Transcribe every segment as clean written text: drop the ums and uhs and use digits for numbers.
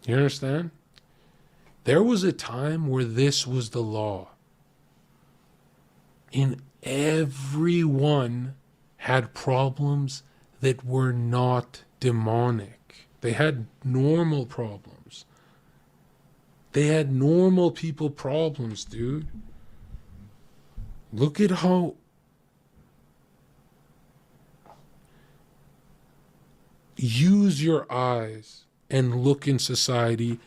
You understand? There was a time where this was the law. And everyone had problems that were not demonic. They had normal problems. They had normal people problems, dude. Look at how use your eyes and look in society.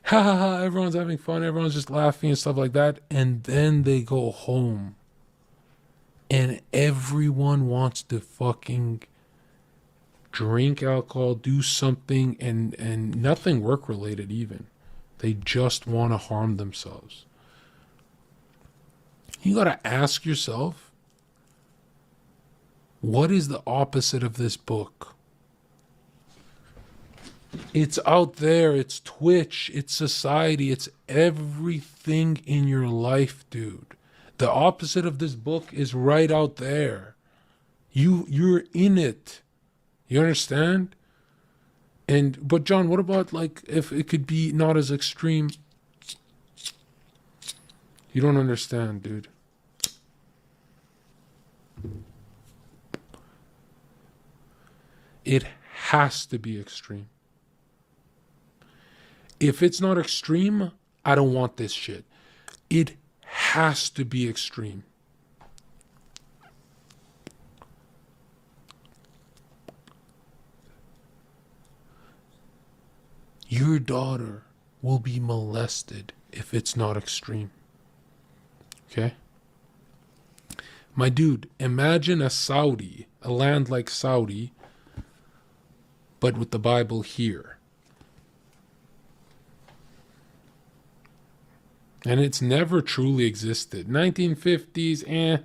Ha ha ha, everyone's having fun, everyone's just laughing and stuff like that. And then they go home. And everyone wants to fucking drink alcohol, do something, and nothing work related even. They just want to harm themselves. You got to ask yourself, what is the opposite of this book? It's out there. It's Twitch. It's society. It's everything in your life, dude. The opposite of this book is right out there. You're in it. You understand? But John, what about like if it could be not as extreme? You don't understand, dude. It has to be extreme. If it's not extreme, I don't want this shit. It has to be extreme. Your daughter will be molested if it's not extreme. Okay? My dude, imagine a Saudi, a land like Saudi, but with the Bible here. And it's never truly existed. 1950s,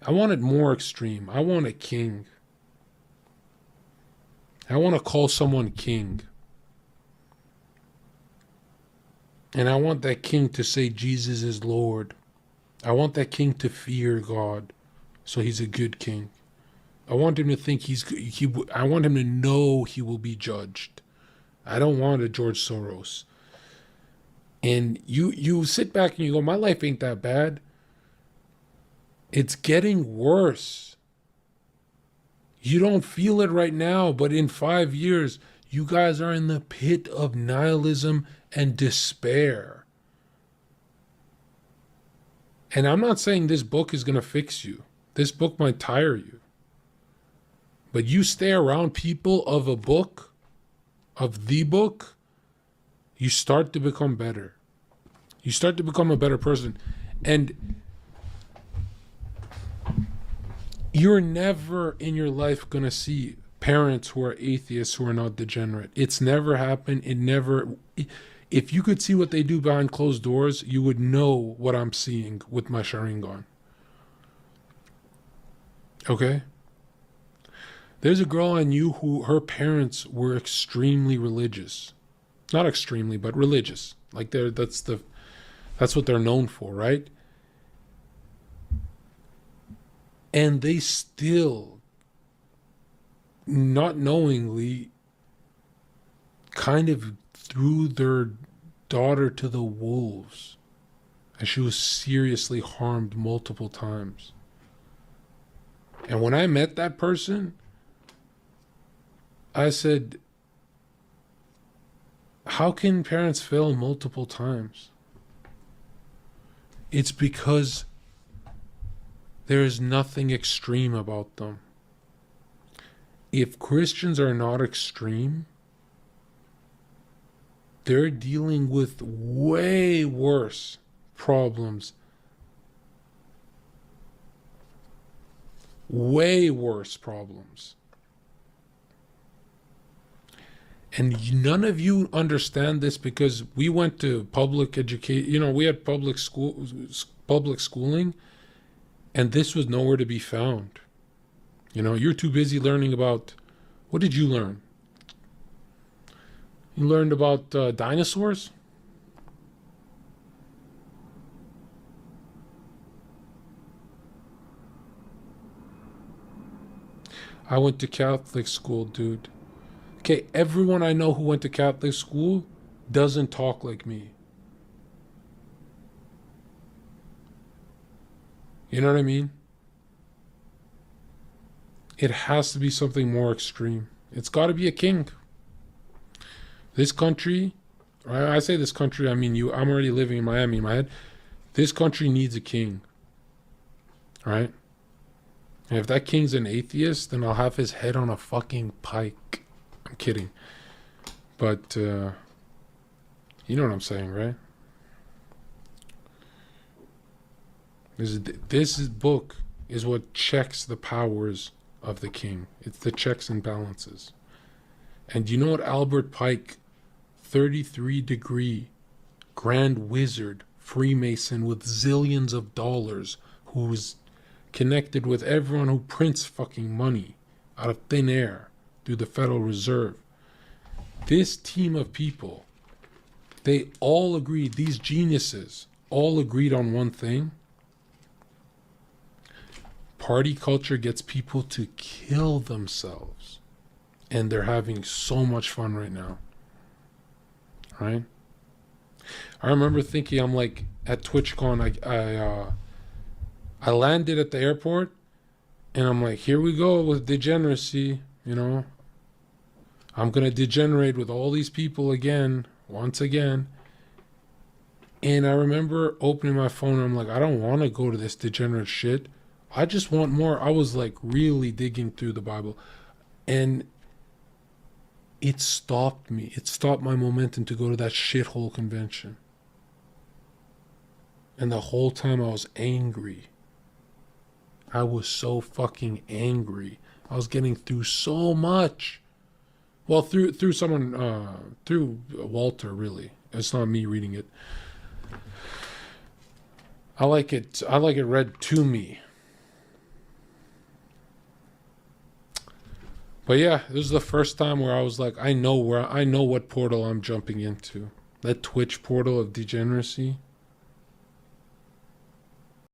I want it more extreme. I want a king. I want to call someone king. And I want that king to say Jesus is Lord. I want that king to fear God, so he's a good king. I want him to think I want him to know he will be judged. I don't want a George Soros. And you sit back and you go, my life ain't that bad. It's getting worse. You don't feel it right now, but in 5 years, you guys are in the pit of nihilism and despair. And I'm not saying this book is going to fix you. This book might tire you. But you stay around people of a book, of the book, you start to become better. You start to become a better person. And you're never in your life going to see parents who are atheists who are not degenerate. It's never happened. If you could see what they do behind closed doors, you would know what I'm seeing with my Sharingan. Okay? There's a girl I knew who her parents were extremely religious. Not extremely, but religious. Like that's what they're known for, right? And they still, not knowingly, kind of threw their daughter to the wolves. And she was seriously harmed multiple times. And when I met that person, I said, how can parents fail multiple times? It's because there is nothing extreme about them. If Christians are not extreme, they're dealing with way worse problems. Way worse problems. And none of you understand this because we went to public education. We had public schooling, and this was nowhere to be found. You're too busy learning about, what did you learn? You learned about dinosaurs? I went to Catholic school, dude. Okay, everyone I know who went to Catholic school doesn't talk like me. You know what I mean? It has to be something more extreme. It's got to be a king. This country, I say this country, I mean you. I'm already living in Miami in my head. This country needs a king, right? And if that king's an atheist, then I'll have his head on a fucking pike. I'm kidding. But, you know what I'm saying, right? This book is what checks the powers of the king. It's the checks and balances. And you know what Albert Pike, 33-degree grand wizard, Freemason with zillions of dollars, who's connected with everyone who prints fucking money out of thin air through the Federal Reserve. This team of people, they all agreed, these geniuses all agreed on one thing. Party culture gets people to kill themselves. And they're having so much fun right now. Right? I remember thinking, I'm like, at TwitchCon, I landed at the airport, and I'm like, here we go with degeneracy, you know. I'm going to degenerate with all these people again, once again. And I remember opening my phone, and I'm like, I don't want to go to this degenerate shit. I just want more. I was like really digging through the Bible. And it stopped me. It stopped my momentum to go to that shithole convention. And the whole time I was angry. I was so fucking angry. I was getting through so much. Well, through someone, through Walter, really. It's not me reading it. I like it read to me. But yeah, this is the first time where I was like, I know what portal I'm jumping into. That Twitch portal of degeneracy.